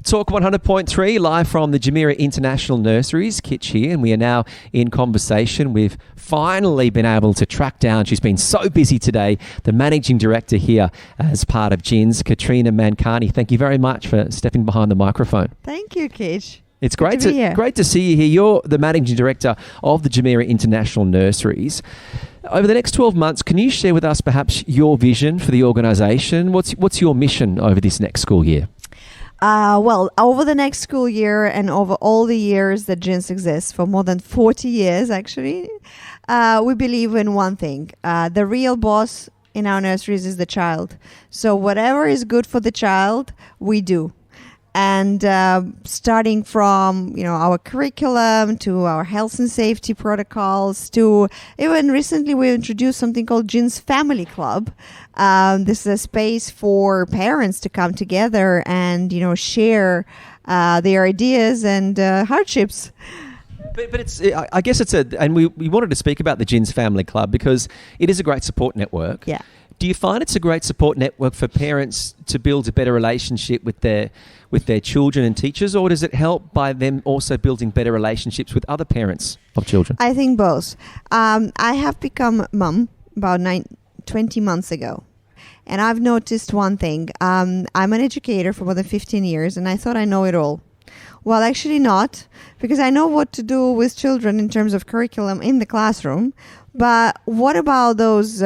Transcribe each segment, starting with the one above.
Talk 100.3 live from the Jumeriah International Nurseries. Kitch here, and we are now in conversation. We've finally been able to track down, she's been so busy today, the managing director here as part of JINS, Katrina Mankani. Thank you very much for stepping behind the microphone. Thank you, Kitch. It's great to see you here. You're the managing director of the Jumeriah International Nurseries. Over the next 12 months, can you share with us perhaps your vision for the organisation? What's your mission over this next school year? Well, over the next school year and over all the years that JINS exists, for more than 40 years actually, we believe in one thing. The real boss in our nurseries is the child. So whatever is good for the child, we do. And starting from our curriculum to our health and safety protocols to even recently we introduced something called JINS Family Club. This is a space for parents to come together and share their ideas and hardships. But it's, I guess and we wanted to speak about the JINS Family Club because it is a great support network. Yeah. Do you find it's a great support network for parents to build a better relationship with their children and teachers, or does it help by them also building better relationships with other parents of children? I think both. I have become mum about 20 months ago, and I've noticed one thing. I'm an educator for more than 15 years, and I thought I know it all. Well, actually not, because I know what to do with children in terms of curriculum in the classroom, but what about those,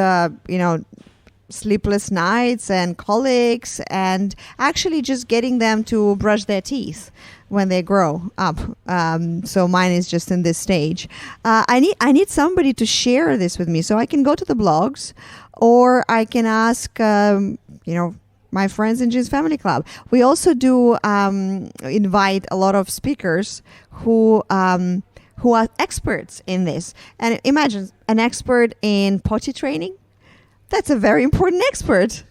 sleepless nights and colics and actually just getting them to brush their teeth when they grow up. So mine is just in this stage. I need somebody to share this with me so I can go to the blogs or I can ask, my friends in JINS Family Club. We also do invite a lot of speakers who are experts in this. And imagine an expert in potty training. That's a very important expert.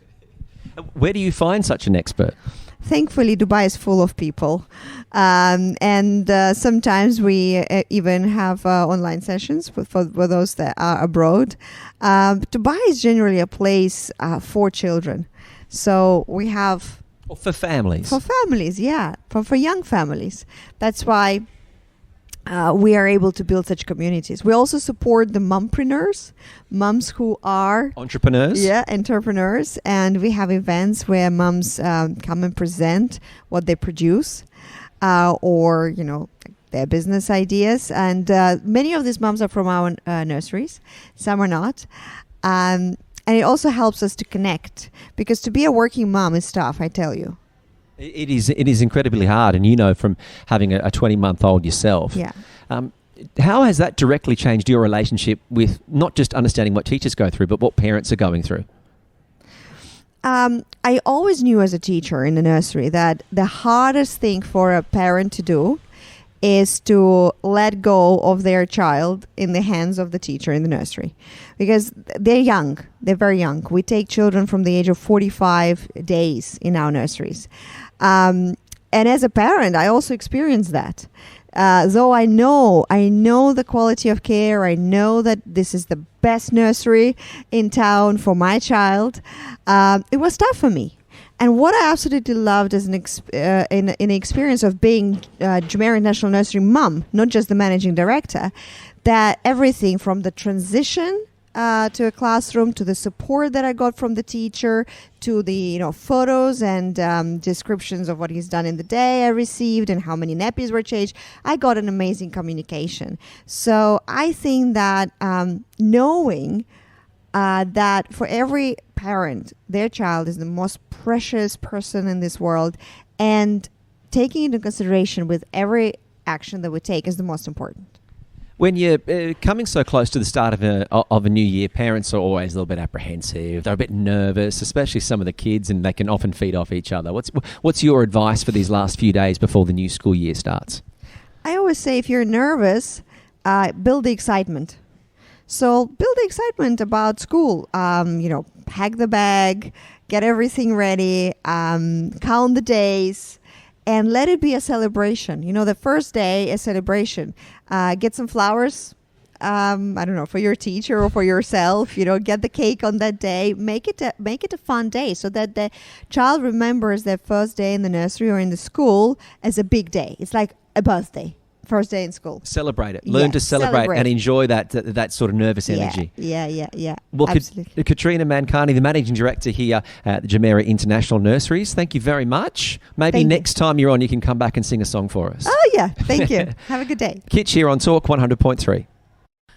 Where do you find such an expert? Thankfully, Dubai is full of people. And sometimes we even have online sessions for those that are abroad. Dubai is generally a place for children. So we have... For families. For families, yeah. For young families. That's why... we are able to build such communities. We also support the mompreneurs, mums who are... Entrepreneurs? Yeah, entrepreneurs. And we have events where mums come and present what they produce or, their business ideas. And many of these mums are from our nurseries. Some are not. And it also helps us to connect because to be a working mom is tough, I tell you. It is incredibly hard, and from having a 20-month-old yourself. Yeah. How has that directly changed your relationship with not just understanding what teachers go through, but what parents are going through? I always knew as a teacher in the nursery that the hardest thing for a parent to do is to let go of their child in the hands of the teacher in the nursery. Because they're young. They're very young. We take children from the age of 45 days in our nurseries. And as a parent, I also experienced that. Though I know the quality of care, I know that this is the best nursery in town for my child. It was tough for me. And what I absolutely loved as an experience of being Jumeriah International Nursery mom, not just the managing director, that everything from the transition to a classroom, to the support that I got from the teacher, to the photos and descriptions of what he's done in the day I received and how many nappies were changed, I got an amazing communication. So I think that knowing that for every parent, their child is the most precious person in this world, and taking into consideration with every action that we take is the most important. When you're coming so close to the start of a new year, parents are always a little bit apprehensive. They're a bit nervous, especially some of the kids, and they can often feed off each other. What's your advice for these last few days before the new school year starts? I always say if you're nervous, build the excitement. So build the excitement about school. Pack the bag, get everything ready, count the days, and let it be a celebration. The first day, a celebration. Get some flowers I don't know, for your teacher or for yourself, get the cake on that day. Make it a fun day so that the child remembers their first day in the nursery or in the school as a big day. It's like a birthday. First day in school. Celebrate it. Learn to celebrate and enjoy that sort of nervous energy. Yeah. Well, absolutely. Katrina Mancani, the Managing Director here at the Jumeriah International Nurseries, thank you very much. Maybe next time you're on, you can come back and sing a song for us. Oh, yeah. Thank you. Have a good day. Kitch here on Talk 100.3.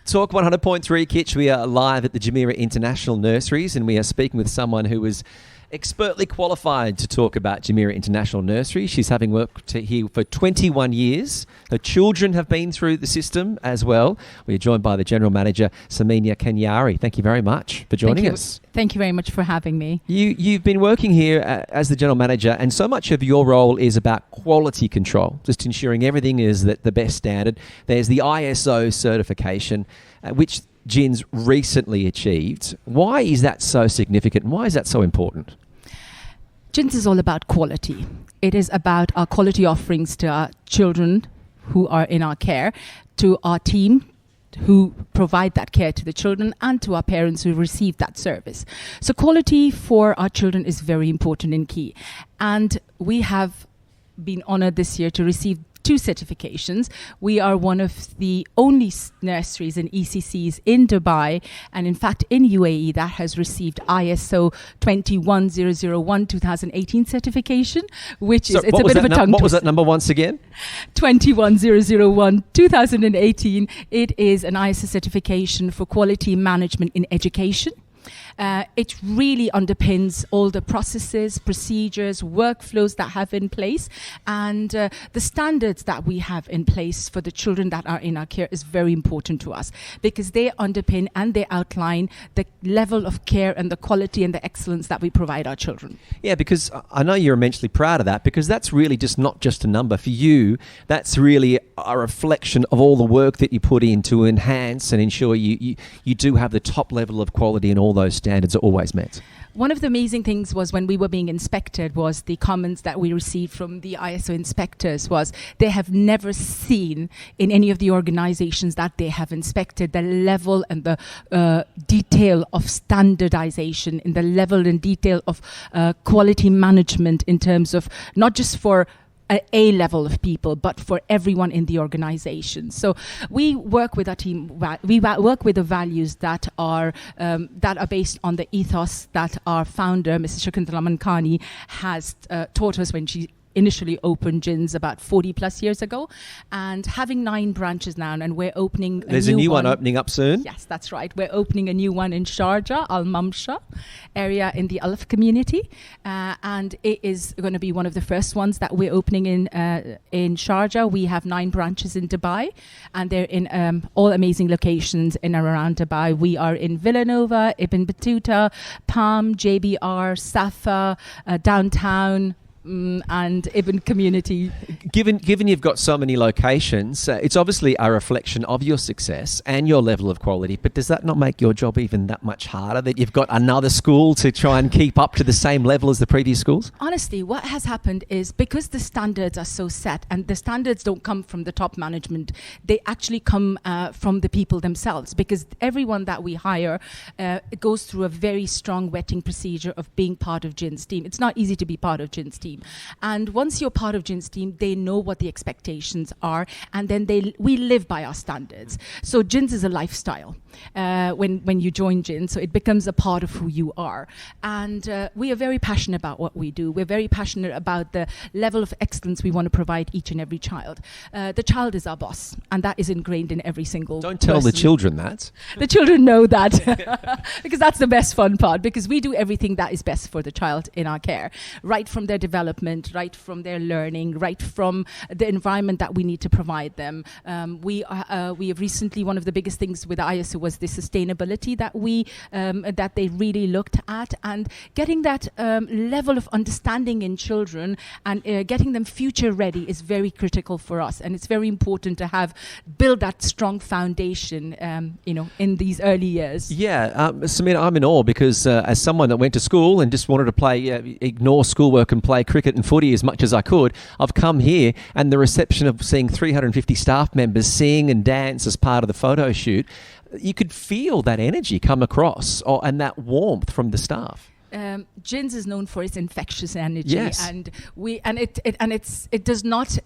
Talk 100.3, Kitch. We are live at the Jumeriah International Nurseries, and we are speaking with someone who is expertly qualified to talk about Jumeriah International Nursery. She's having worked here for 21 years. Her children have been through the system as well. We are joined by the General Manager, Samina Kenyari. Thank you very much for joining us. Thank you very much for having me. You've been working here as the General Manager, and so much of your role is about quality control, just ensuring everything is at the best standard. There's the ISO certification, which JINS recently achieved. Why is that so significant? Why is that so important? JINS is all about quality. It is about our quality offerings to our children who are in our care, to our team who provide that care to the children, and to our parents who receive that service. So quality for our children is very important and key. And we have been honored this year to receive 2 certifications. We are one of the only nurseries and ECCs in Dubai, and in fact in UAE, that has received ISO 21001 2018 certification, which is, it's a bit of a tongue What was that number once again? 21001 2018. It is an ISO certification for quality management in education. It really underpins all the processes, procedures, workflows that have in place, and the standards that we have in place for the children that are in our care is very important to us, because they underpin and they outline the level of care and the quality and the excellence that we provide our children. Yeah, because I know you're immensely proud of that, because that's really not just a number. For you, that's really a reflection of all the work that you put in to enhance and ensure you do have the top level of quality and all those standards are always met. One of the amazing things was when we were being inspected was the comments that we received from the ISO inspectors was they have never seen in any of the organizations that they have inspected the level and the detail of standardization, in the level and detail of quality management in terms of not just for a level of people, but for everyone in the organization. So we work with our team. We work with the values that are based on the ethos that our founder, Mrs. Katrina Mancani, has taught us when she initially opened JINS about 40 plus years ago, and having 9 branches now, and we're opening There's a new one opening up soon. Yes, that's right. We're opening a new one in Sharjah, Al Mamsha area in the Alf community, and it is going to be one of the first ones that we're opening in Sharjah. We have 9 branches in Dubai, and they're in all amazing locations in and around Dubai. We are in Villanova, Ibn Battuta, Palm, JBR, Safa, downtown, and Ibn community. Given you've got so many locations, it's obviously a reflection of your success and your level of quality, but does that not make your job even that much harder, that you've got another school to try and keep up to the same level as the previous schools? Honestly, what has happened is because the standards are so set, and the standards don't come from the top management, they actually come from the people themselves, because everyone that we hire it goes through a very strong vetting procedure of being part of JINS team. It's not easy to be part of JINS team. And once you're part of JINS team, they know what the expectations are, and then we live by our standards. So JINS is a lifestyle when you join JINS, so it becomes a part of who you are. And we are very passionate about what we do. We're very passionate about the level of excellence we want to provide each and every child. The child is our boss, and that is ingrained in every single Don't tell person. the children that. The children know that because that's the best fun part, because we do everything that is best for the child in our care, right from their development, right from their learning, right from the environment that we need to provide them. We have recently, one of the biggest things with ISO was the sustainability that they really looked at, and getting that level of understanding in children and getting them future ready is very critical for us, and it's very important to build that strong foundation in these early years. Samina, I'm in awe, because as someone that went to school and just wanted to ignore schoolwork and play cricket and footy as much as I could. I've come here and the reception of seeing 350 staff members sing and dance as part of the photo shoot, you could feel that energy come across and that warmth from the staff. JINS is known for its infectious energy, Yes. and it does not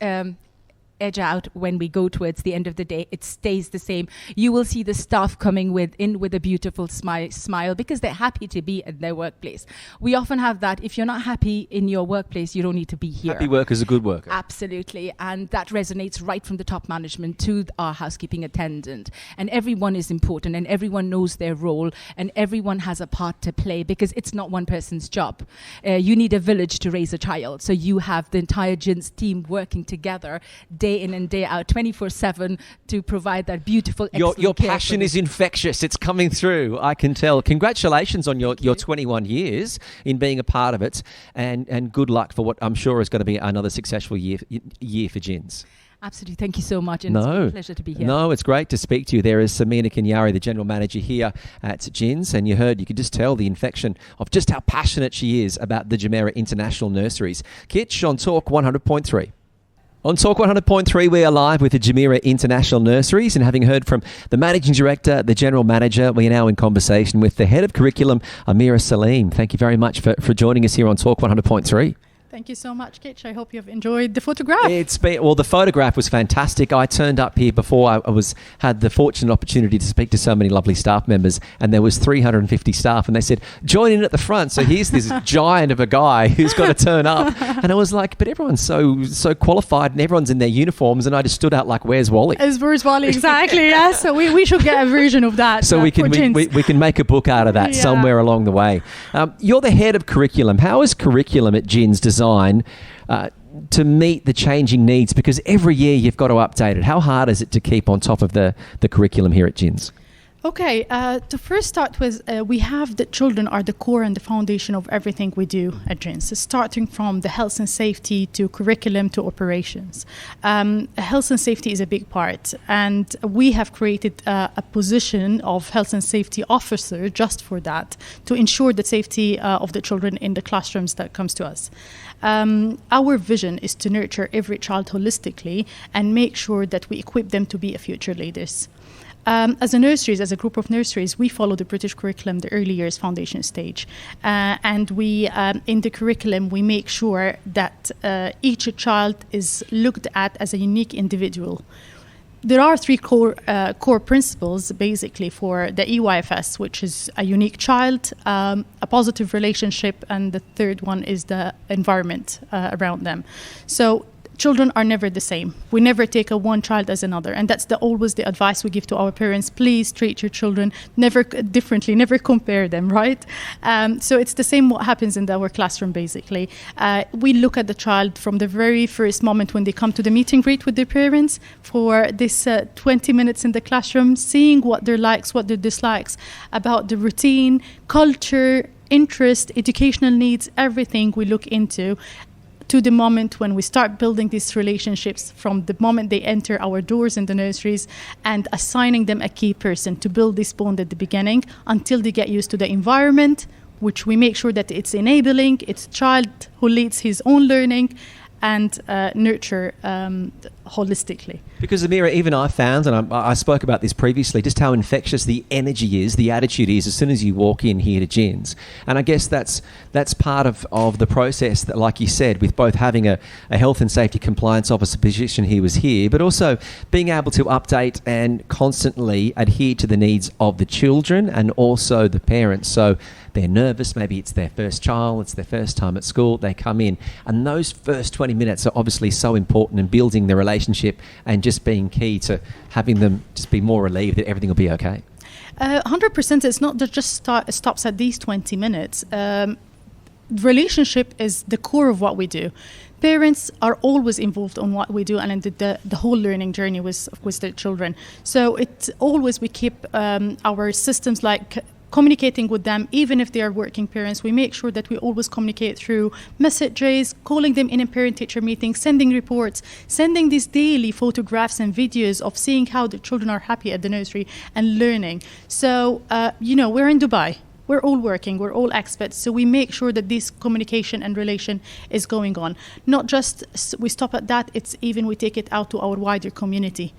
edge out when we go towards the end of the day. It stays the same. You will see the staff coming with a beautiful smile because they're happy to be at their workplace. We often have that. If you're not happy in your workplace, you don't need to be here. Happy worker is a good worker. Absolutely. And that resonates right from the top management to our housekeeping attendant. And everyone is important and everyone knows their role and everyone has a part to play because it's not one person's job. You need a village to raise a child. So you have the entire JINS team working together day in and day out, 24/7, to provide that beautiful, excellent Your care passion for is infectious. It's coming through. I can tell. Congratulations on your 21 years in being a part of it, and good luck for what I'm sure is going to be another successful year for JINS. Absolutely. Thank you so much. And it's a pleasure to be here. No, it's great to speak to you. There is Samina Kenyari, the general manager here at JINS, and you could just tell the infection of just how passionate she is about the Jumeriah International Nurseries. Kitch on Talk 100.3. On Talk 100.3, we are live with the Jumeriah International Nurseries, and having heard from the Managing Director, the General Manager, we are now in conversation with the Head of Curriculum, Amira Salim. Thank you very much for joining us here on Talk 100.3. Thank you so much, Kitch. I hope you've enjoyed the photograph. The photograph was fantastic. I turned up here before I had the fortunate opportunity to speak to so many lovely staff members, and there was 350 staff, and they said, join in at the front. So here's this giant of a guy who's got to turn up. And I was like, but everyone's so qualified and everyone's in their uniforms, and I just stood out like, where's Wally? Where's Wally, exactly. Yeah. So we should get a version of that. So we can make a book out of that somewhere along the way. You're the head of curriculum. How is curriculum at JINS designed to meet the changing needs? Because every year you've got to update it. How hard is it to keep on top of the curriculum here at JINS? Okay, to first start with, we have that children are the core and the foundation of everything we do at JINS, starting from the health and safety to curriculum to operations. Health and safety is a big part, and we have created a position of health and safety officer just for that, to ensure the safety of the children in the classrooms that comes to us. Our vision is to nurture every child holistically and make sure that we equip them to be a future leaders. As a group of nurseries, we follow the British curriculum, the early years foundation stage. And we, in the curriculum, we make sure that each child is looked at as a unique individual. There are three core principles, basically, for the EYFS, which is a unique child, a positive relationship, and the third one is the environment around them. So children are never the same. We never take one child as another, and that's always the advice we give to our parents. Please treat your children never differently, never compare them, right? So it's the same what happens in our classroom, basically. We look at the child from the very first moment when they come to the meet and greet with their parents for this 20 minutes in the classroom, seeing what their likes, what their dislikes, about the routine, culture, interest, educational needs, everything we look into, to the moment when we start building these relationships, from the moment they enter our doors in the nurseries, and assigning them a key person to build this bond at the beginning until they get used to the environment, which we make sure that it's enabling, it's a child who leads his own learning, and nurture holistically. Because Amira, even I found, and I spoke about this previously, just how infectious the energy is, the attitude is as soon as you walk in here to JINS. And I guess that's part of the process that, like you said, with both having a health and safety compliance officer position he was here, but also being able to update and constantly adhere to the needs of the children and also the parents. So they're nervous, maybe it's their first child, it's their first time at school, they come in, and those first 20 minutes are obviously so important in building the relationship and just being key to having them just be more relieved that everything will be okay. 100%. It's not that just stops at these 20 minutes. Relationship is the core of what we do. Parents are always involved on what we do and in the whole learning journey with their children. So it's always, we keep our systems like communicating with them, even if they are working parents. We make sure that we always communicate through messages, calling them in a parent-teacher meeting, sending reports, sending these daily photographs and videos of seeing how the children are happy at the nursery and learning. So, we're in Dubai. we're all working, we're all experts, so we make sure that this communication and relation is going on. Not just we stop at that, it's even we take it out to our wider community.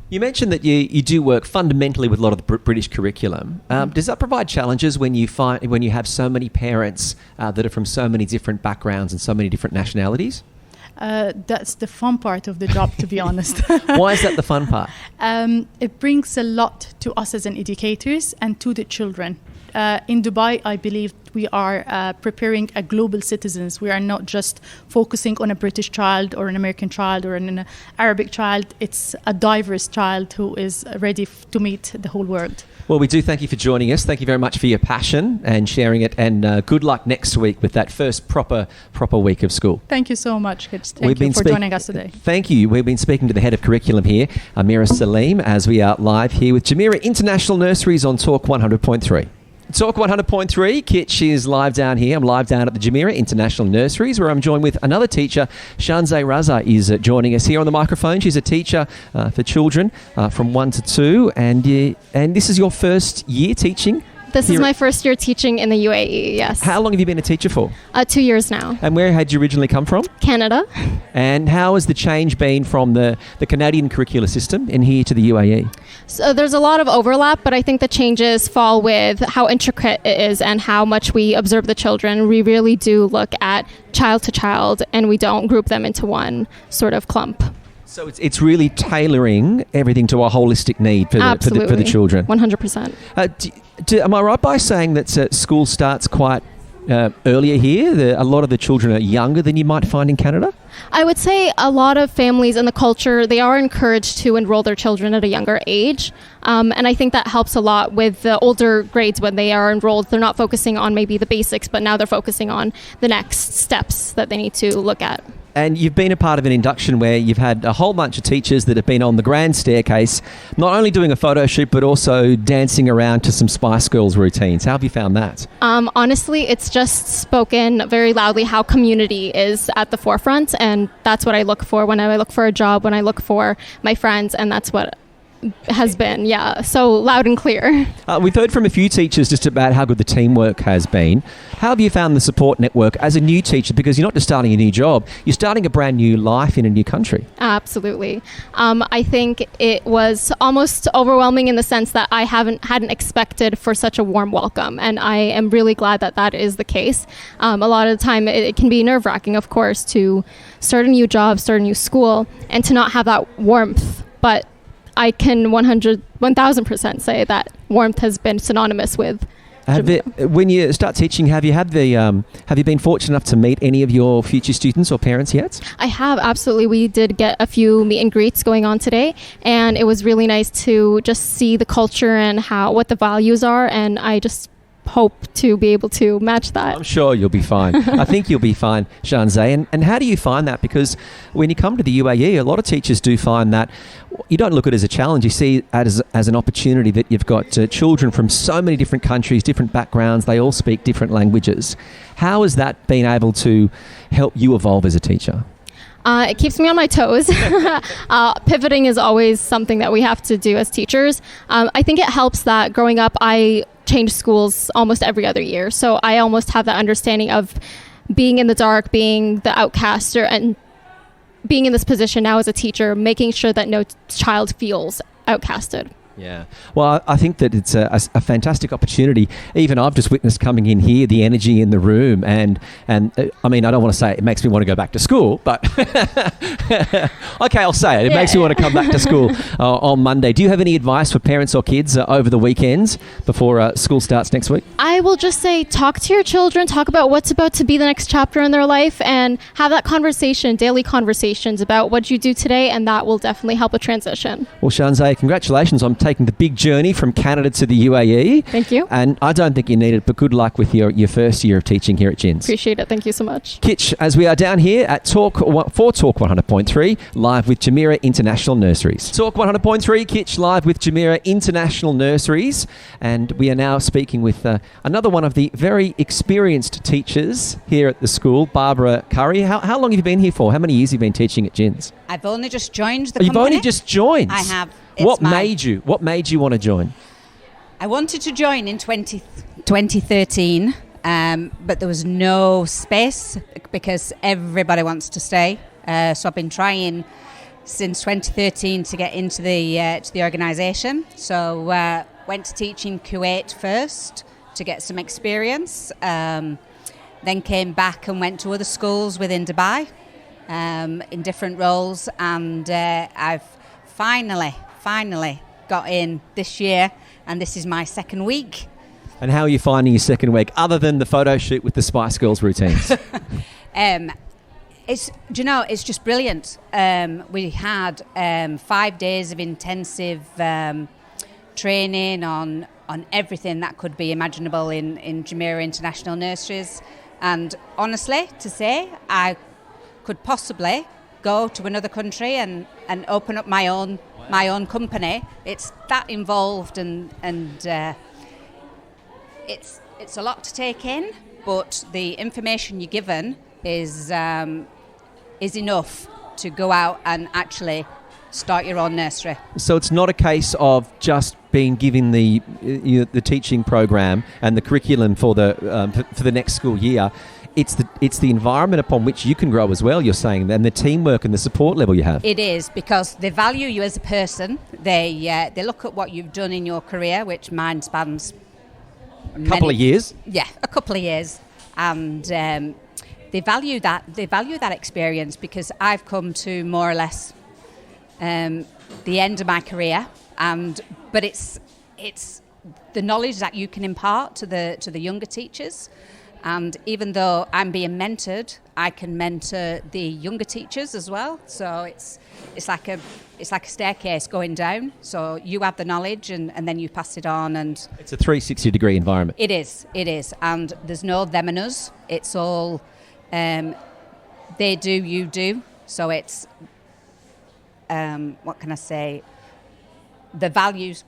You mentioned that you do work fundamentally with a lot of the British curriculum. Does that provide challenges when you have so many parents that are from so many different backgrounds and so many different nationalities? That's the fun part of the job, to be honest. Why is that the fun part? It brings a lot to us as an educators and to the children. In Dubai, I believe we are preparing a global citizens. We are not just focusing on a British child or an American child or an Arabic child. It's a diverse child who is ready to meet the whole world. Well, we do thank you for joining us. Thank you very much for your passion and sharing it. And good luck next week with that first proper week of school. Thank you so much, Kitch. Thank you for joining us today. Thank you. We've been speaking to the head of curriculum here, Amira Salim, as we are live here with Jumeriah International Nurseries on Talk 100.3. Talk 100.3, Kitch is live down here. I'm live down at the Jumeriah International Nurseries, where I'm joined with another teacher. Shanzè Raza is joining us here on the microphone. She's a teacher for children from 1 to 2, and this is your first year teaching? This is my first year teaching in the UAE, yes. How long have you been a teacher for? 2 years now. And where had you originally come from? Canada. And how has the change been from the Canadian curricula system in here to the UAE? So there's a lot of overlap, but I think the changes fall with how intricate it is and how much we observe the children. We really do look at child to child, and we don't group them into one sort of clump. So it's really tailoring everything to a holistic need for the children. 100%. Am I right by saying that school starts quite earlier here? A lot of the children are younger than you might find in Canada? I would say a lot of families in the culture, they are encouraged to enroll their children at a younger age. And I think that helps a lot with the older grades when they are enrolled. They're not focusing on maybe the basics, but now they're focusing on the next steps that they need to look at. And you've been a part of an induction where you've had a whole bunch of teachers that have been on the grand staircase, not only doing a photo shoot, but also dancing around to some Spice Girls routines. How have you found that? Honestly, it's just spoken very loudly how community is at the forefront. And that's what I look for when I look for a job, when I look for my friends. And that's what has been, so loud and clear. We've heard from a few teachers just about how good the teamwork has been. How have you found the support network as a new teacher? Because you're not just starting a new job, you're starting a brand new life in a new country. Absolutely. I think it was almost overwhelming in the sense that I hadn't expected for such a warm welcome, and I am really glad that that is the case. A lot of the time it can be nerve-wracking, of course, to start a new job, start a new school, and to not have that warmth, but I can 1,000% say that warmth has been synonymous with. When you start teaching, have you been fortunate enough to meet any of your future students or parents yet? I have, absolutely. We did get a few meet and greets going on today, and it was really nice to just see the culture and what the values are, and I just hope to be able to match that. I'm sure you'll be fine. I think you'll be fine, Shanzè. And how do you find that? Because when you come to the UAE, a lot of teachers do find that you don't look at it as a challenge. You see it as an opportunity that you've got children from so many different countries, different backgrounds. They all speak different languages. How has that been able to help you evolve as a teacher? It keeps me on my toes. Pivoting is always something that we have to do as teachers. I think it helps that growing up, I changed schools almost every other year. So I almost have that understanding of being in the dark, being the outcast, and being in this position now as a teacher, making sure that no child feels outcasted. Yeah. Well, I think that it's a fantastic opportunity. Even I've just witnessed coming in here, the energy in the room. And I mean, I don't want to say it makes me want to go back to school, but okay, I'll say it. It makes me want to come back to school on Monday. Do you have any advice for parents or kids over the weekends before school starts next week? I will just say, talk to your children, talk about what's about to be the next chapter in their life, and have that conversation, daily conversations about what you do today, and that will definitely help a transition. Well, Shanzè, congratulations on taking the big journey from Canada to the UAE. Thank you. And I don't think you need it, but good luck with your first year of teaching here at JINS. Appreciate it. Thank you so much. Kitch, as we are down here at Talk 100.3, live with Jumeriah International Nurseries. Talk 100.3, Kitch, live with Jumeriah International Nurseries. And we are now speaking with another one of the very experienced teachers here at the school, Barbara Curry. How long have you been here for? How many years have you been teaching at JINS? I've only just joined the company. You've only just joined? I have. What made you want to join? I wanted to join in 2020 2013, but there was no space because everybody wants to stay. So I've been trying since 2013 to get into the organisation. So went to teach in Kuwait first to get some experience. Then came back and went to other schools within Dubai in different roles, and I've finally got in this year, and this is my second week. And how are you finding your second week, other than the photo shoot with the Spice Girls routines? It's just brilliant. We had 5 days of intensive training on everything that could be imaginable in Jumeriah International Nurseries. And honestly, to say, I could possibly go to another country and open up my own company. It's that involved, and it's a lot to take in. But the information you're given is enough to go out and actually start your own nursery. So it's not a case of just being given the teaching program and the curriculum for the next school year. It's the environment upon which you can grow as well, you're saying, and the teamwork and the support level you have. It is, because they value you as a person. They look at what you've done in your career, which mine spans a couple of years. Yeah, a couple of years, and they value that. They value that experience, because I've come to more or less the end of my career, but it's the knowledge that you can impart to the younger teachers. And even though I'm being mentored, I can mentor the younger teachers as well. So it's like a staircase going down. So you have the knowledge, and then you pass it on. And it's a 360-degree environment. It is. And there's no them and us. It's all they do, you do. So it's what can I say? The values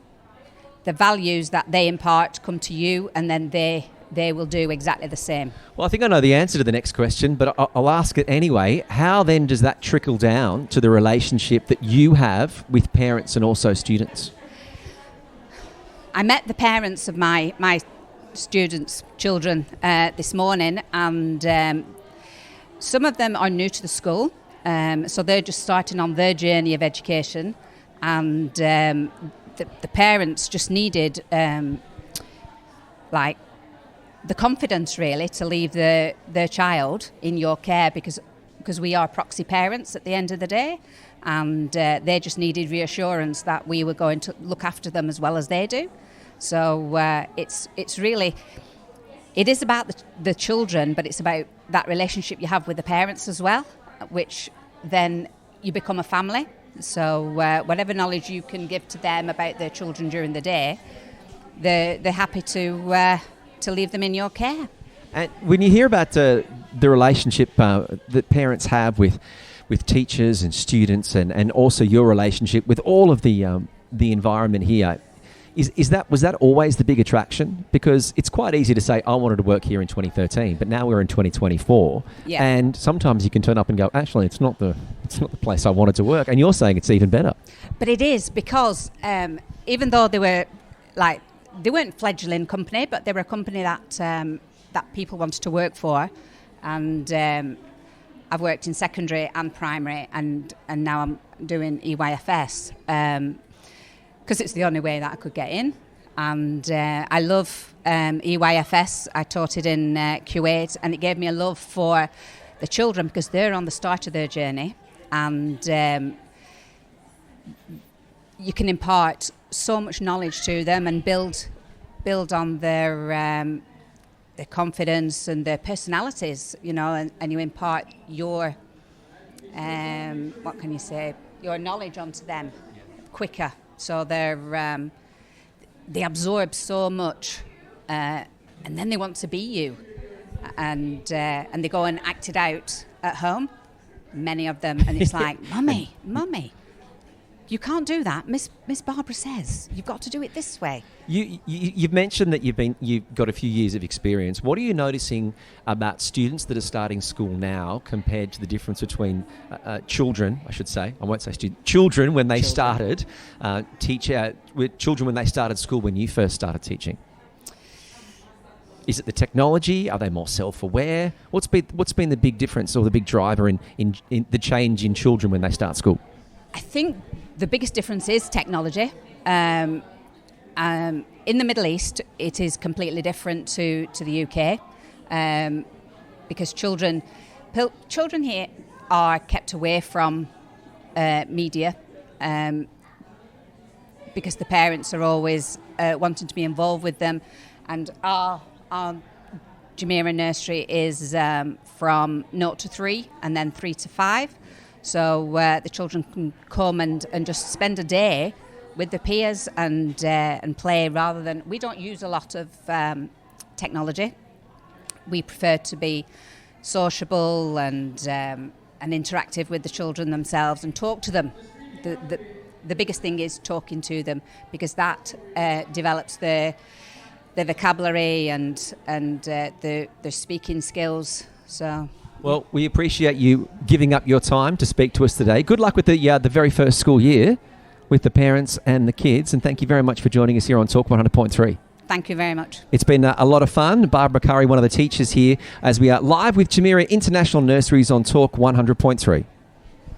that they impart come to you, and then they will do exactly the same. Well, I think I know the answer to the next question, but I'll ask it anyway. How then does that trickle down to the relationship that you have with parents and also students? I met the parents of my students' children this morning, and some of them are new to the school, so they're just starting on their journey of education, and the parents just needed the confidence, really, to leave their child in your care, because we are proxy parents at the end of the day, and they just needed reassurance that we were going to look after them as well as they do. So it's really, it is about the children, but it's about that relationship you have with the parents as well, which then you become a family. So whatever knowledge you can give to them about their children during the day, they're happy to leave them in your care. And when you hear about the relationship that parents have with teachers and students, and also your relationship with all of the environment here, was that always the big attraction? Because it's quite easy to say, I wanted to work here in 2013, but now we're in 2024, yeah. And sometimes you can turn up and go, actually, it's not the place I wanted to work, and you're saying it's even better. But it is, because even though they weren't fledgling company, but they were a company that people wanted to work for, and I've worked in secondary and primary, and now I'm doing EYFS because it's the only way that I could get in, and I love EYFS. I taught it in Kuwait, and it gave me a love for the children, because they're on the start of their journey, and you can impart so much knowledge to them and build on their confidence and their personalities, and you impart your your knowledge onto them quicker, so they absorb so much, and then they want to be you, and they go and act it out at home, many of them, and it's like, mummy, you can't do that. Miss Barbara says you've got to do it this way. You've mentioned that you've got a few years of experience. What are you noticing about students that are starting school now compared to the difference between children? I should say, I won't say students. Children when they started with children when they started school when you first started teaching. Is it the technology? Are they more self-aware? What's been the big difference or the big driver in the change in children when they start school? I think the biggest difference is technology. In the Middle East, it is completely different to the UK, because children here are kept away from media, because the parents are always wanting to be involved with them, and our Jumeriah nursery is from 0 to 3 and then 3 to 5. So the children can come and just spend a day with their peers and play, rather than... We don't use a lot of technology. We prefer to be sociable and interactive with the children themselves and talk to them. The biggest thing is talking to them, because that develops their vocabulary and their speaking skills. So... Well, we appreciate you giving up your time to speak to us today. Good luck with the very first school year with the parents and the kids, and thank you very much for joining us here on Talk 100.3. Thank you very much. It's been a lot of fun. Barbara Curry, one of the teachers here, as we are live with Jumeriah International Nurseries on Talk 100.3.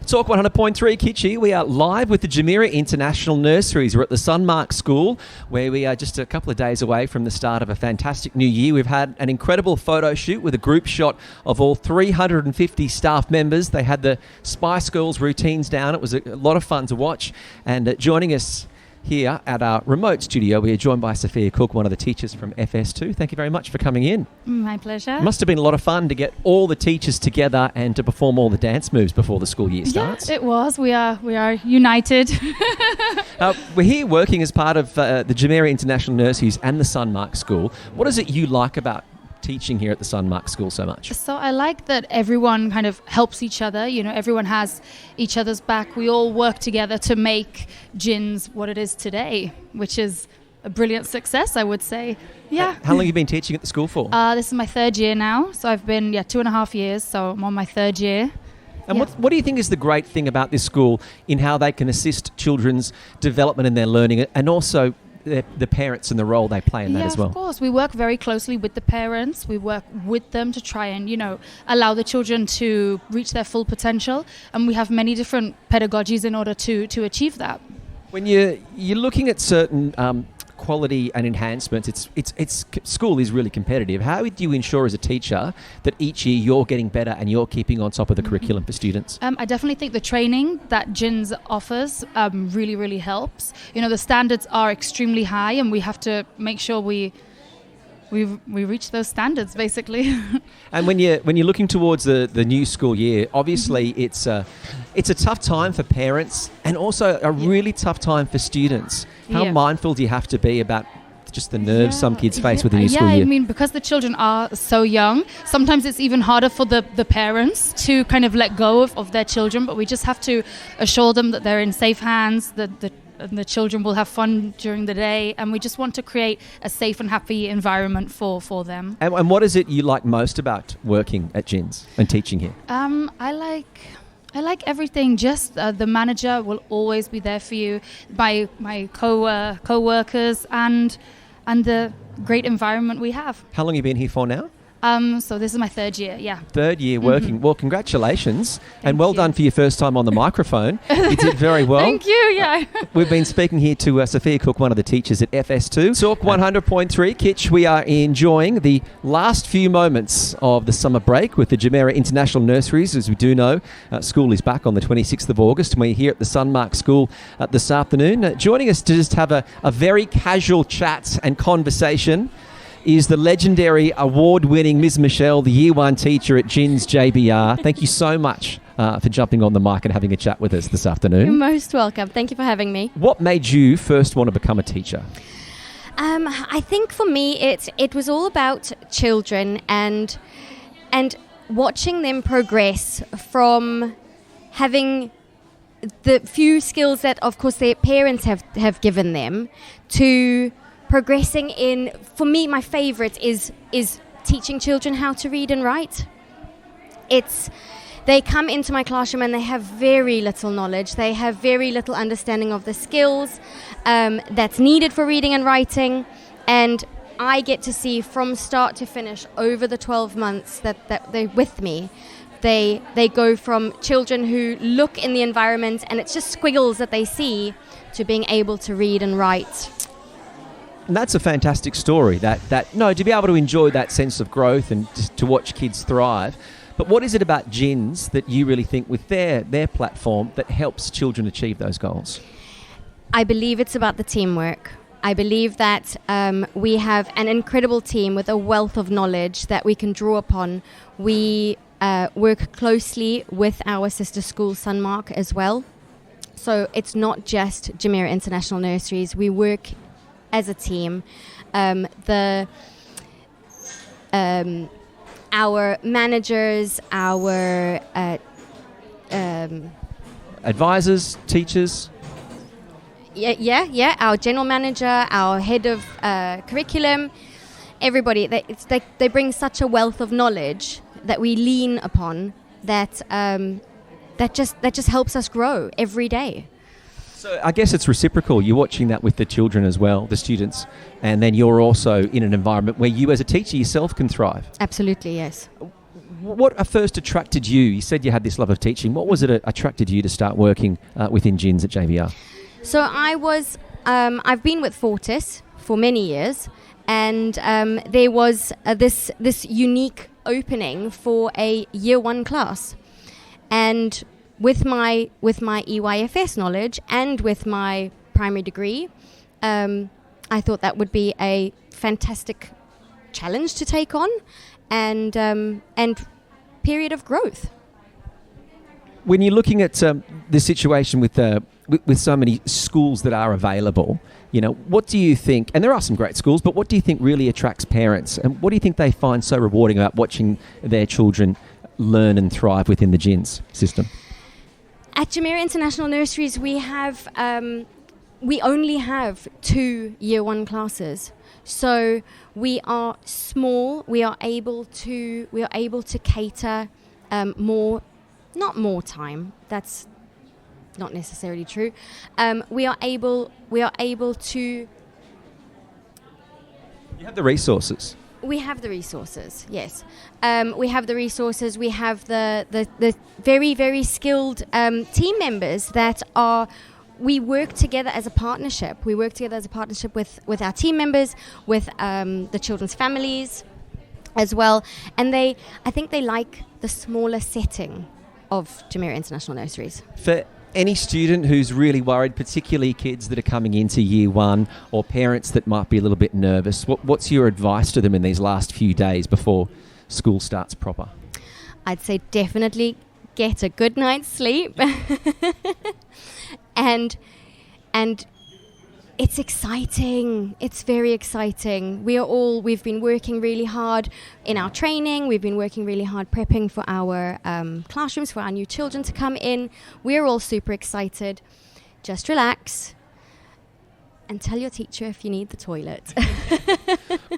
Talk 100.3 Kitch. We are live with the Jumeriah International Nurseries. We're at the Sunmark School, where we are just a couple of days away from the start of a fantastic new year. We've had an incredible photo shoot with a group shot of all 350 staff members. They had the Spice Girls routines down. It was a lot of fun to watch. And joining us here at our remote studio, we are joined by Sophia Cook, one of the teachers from FS2. Thank you very much for coming in. My pleasure. It must have been a lot of fun to get all the teachers together and to perform all the dance moves before the school year starts. Yeah, it was. We are united. We're here working as part of the Jumeriah International Nurseries and the Sunmark School. What is it you like about teaching here at the Sunmark School so much? So I like that everyone kind of helps each other. You know, everyone has each other's back. We all work together to make JINS what it is today, which is a brilliant success, I would say. Yeah. How long have you been teaching at the school for? This is my third year now. So I've been 2.5 years. So I'm on my third year. And what do you think is the great thing about this school in how they can assist children's development and their learning, and also the parents and the role they play in that as well? Of course. We work very closely with the parents. We work with them to try and, allow the children to reach their full potential. And we have many different pedagogies in order to achieve that. When you're looking at certain quality and enhancements, it's school is really competitive. How do you ensure as a teacher that each year you're getting better and you're keeping on top of the curriculum for students? I definitely think the training that JINS offers really, really helps. The standards are extremely high, and we have to make sure we reach those standards, basically. And when you're looking towards the new school year, obviously it's a tough time for parents and also a really tough time for students. How mindful do you have to be about just the nerves some kids face with the new school year? I mean, because the children are so young, sometimes it's even harder for the parents to kind of let go of their children, but we just have to assure them that they're in safe hands, that the children will have fun during the day, and we just want to create a safe and happy environment for them. And what is it you like most about working at JINS and teaching here? I like everything. Just the manager will always be there for you, my co-workers, and the great environment we have. How long have you been here for now? So this is my third year, Third year working. Well, congratulations. And well done for your first time on the microphone. You did very well. Thank you, We've been speaking here to Sophia Cook, one of the teachers at FS2. Talk 100.3. Kitch, we are enjoying the last few moments of the summer break with the Jumeriah International Nurseries. As we do know, school is back on the 26th of August, and we're here at the Sunmark School this afternoon. Joining us to just have a very casual chat and conversation is the legendary award-winning Ms. Michelle, the Year 1 teacher at JINS JBR. Thank you so much for jumping on the mic and having a chat with us this afternoon. You're most welcome. Thank you for having me. What made you first want to become a teacher? I think for me it was all about children and watching them progress from having the few skills that, of course, their parents have given them to progressing in. For me, my favorite is teaching children how to read and write. They come into my classroom and they have very little knowledge. They have very little understanding of the skills that's needed for reading and writing. And I get to see from start to finish over the 12 months that they're with me. They go from children who look in the environment and it's just squiggles that they see to being able to read and write. And that's a fantastic story, to be able to enjoy that sense of growth and just to watch kids thrive. But what is it about JINS that you really think with their platform that helps children achieve those goals? I believe it's about the teamwork. I believe that we have an incredible team with a wealth of knowledge that we can draw upon. We work closely with our sister school, Sunmark, as well. So it's not just Jumeriah International Nurseries. We work as a team. Our managers, our advisors, teachers. Yeah. Our general manager, our head of curriculum, everybody. They bring such a wealth of knowledge that we lean upon. That just helps us grow every day. So I guess it's reciprocal. You're watching that with the children as well, the students, and then you're also in an environment where you as a teacher yourself can thrive. Absolutely, yes. What first attracted you? You said you had this love of teaching. What was it that attracted you to start working within JINS at JVR? So I've been with Fortis for many years, and there was this unique opening for a year one class. And with my EYFS knowledge and with my primary degree, I thought that would be a fantastic challenge to take on, and period of growth. When you're looking at the situation with so many schools that are available, what do you think? And there are some great schools, but what do you think really attracts parents? And what do you think they find so rewarding about watching their children learn and thrive within the JINS system? At Jumeriah International Nurseries, we only have 2 year one classes. So we are small. We are able to cater not more time. That's not necessarily true. We are able to. You have the resources. We have the resources, yes. We have the resources. We have the very, very skilled team members that are. We work together as a partnership. We work together as a partnership with our team members, with the children's families as well. And I think they like the smaller setting of Jumeriah International Nurseries. For any student who's really worried, particularly kids that are coming into year one or parents that might be a little bit nervous, what's your advice to them in these last few days before school starts proper? I'd say definitely get a good night's sleep. and it's exciting. It's very exciting. We've been working really hard in our training. We've been working really hard prepping for our classrooms, for our new children to come in. We're all super excited. Just relax and tell your teacher if you need the toilet.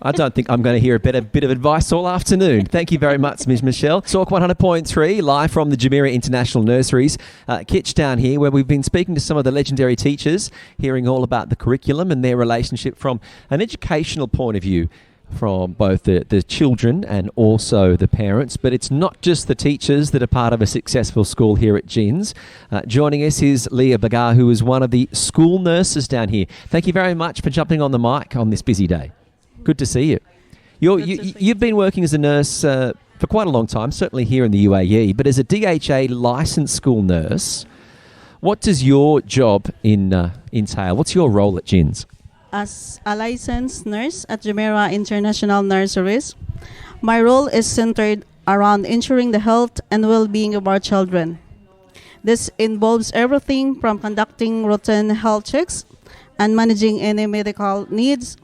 I don't think I'm going to hear a better bit of advice all afternoon. Thank you very much, Ms. Michelle. Talk 100.3, live from the Jumeriah International Nurseries, Kitch down here, where we've been speaking to some of the legendary teachers, hearing all about the curriculum and their relationship from an educational point of view, from both the children and also the parents. But it's not just the teachers that are part of a successful school here at JINS. Joining us is Leah Bagar, who is one of the school nurses down here. Thank you very much for jumping on the mic on this busy day. Good to see you. You've been working as a nurse for quite a long time, certainly here in the UAE, but as a DHA licensed school nurse, what does your job entail? What's your role at JINS? As a licensed nurse at Jumeriah International Nurseries, my role is centered around ensuring the health and well-being of our children. This involves everything from conducting routine health checks and managing any medical needs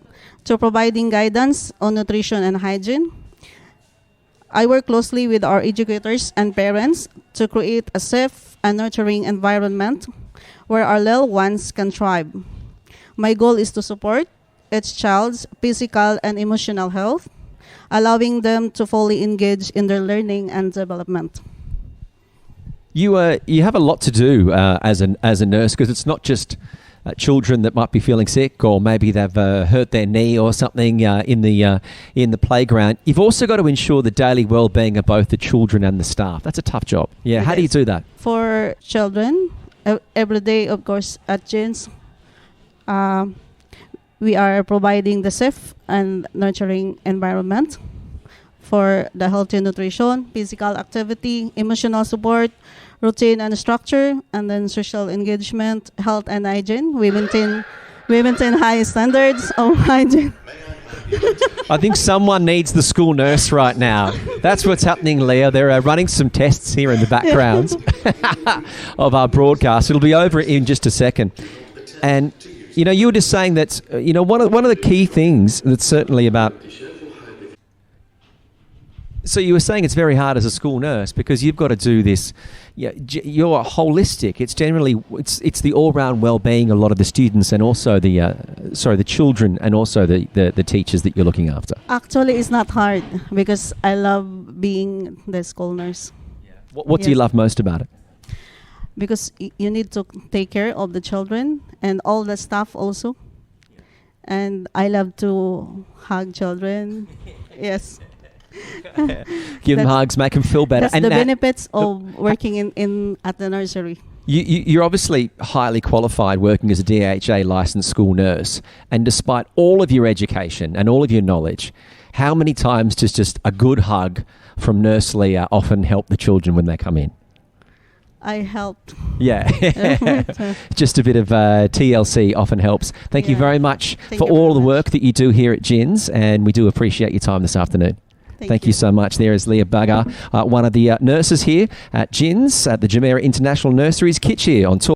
to providing guidance on nutrition and hygiene. I work closely with our educators and parents to create a safe and nurturing environment where our little ones can thrive. My goal is to support each child's physical and emotional health, allowing them to fully engage in their learning and development. You have a lot to do as a nurse, because it's not just children that might be feeling sick, or maybe they've hurt their knee or something in the playground. You've also got to ensure the daily well-being of both the children and the staff. That's a tough job. Yeah, how do you do that? For children, every day, of course, at JINS, we are providing the safe and nurturing environment for the healthy nutrition, physical activity, emotional support, routine and structure, and then social engagement, health and hygiene. We maintain high standards of hygiene. I think someone needs the school nurse right now. That's what's happening, Leah. They're running some tests here in the background of our broadcast. It'll be over in just a second. And, you know, you were just saying that, you know, one of the key things that's certainly about... So you were saying it's very hard as a school nurse because you've got to do this. You're holistic. It's generally it's the all-round well-being of a lot of the students and also the children and also the teachers that you're looking after. Actually, it's not hard because I love being the school nurse. Yeah. What do you love most about it? Because you need to take care of the children and all the staff also. And I love to hug children. Yes. Give them hugs, make them feel better. That's the benefits of working in at the nursery. You're obviously highly qualified working as a DHA licensed school nurse, and despite all of your education and all of your knowledge, how many times does just a good hug from Nurse Leah often help the children when they come in? I helped. Yeah. Just a bit of TLC often helps. Thank you very much for all the work that you do here at JINS, and we do appreciate your time this afternoon. Thank you so much. There is Leah Bagger, one of the nurses here at JINS at the Jumeriah International Nurseries. Kitch here on tour.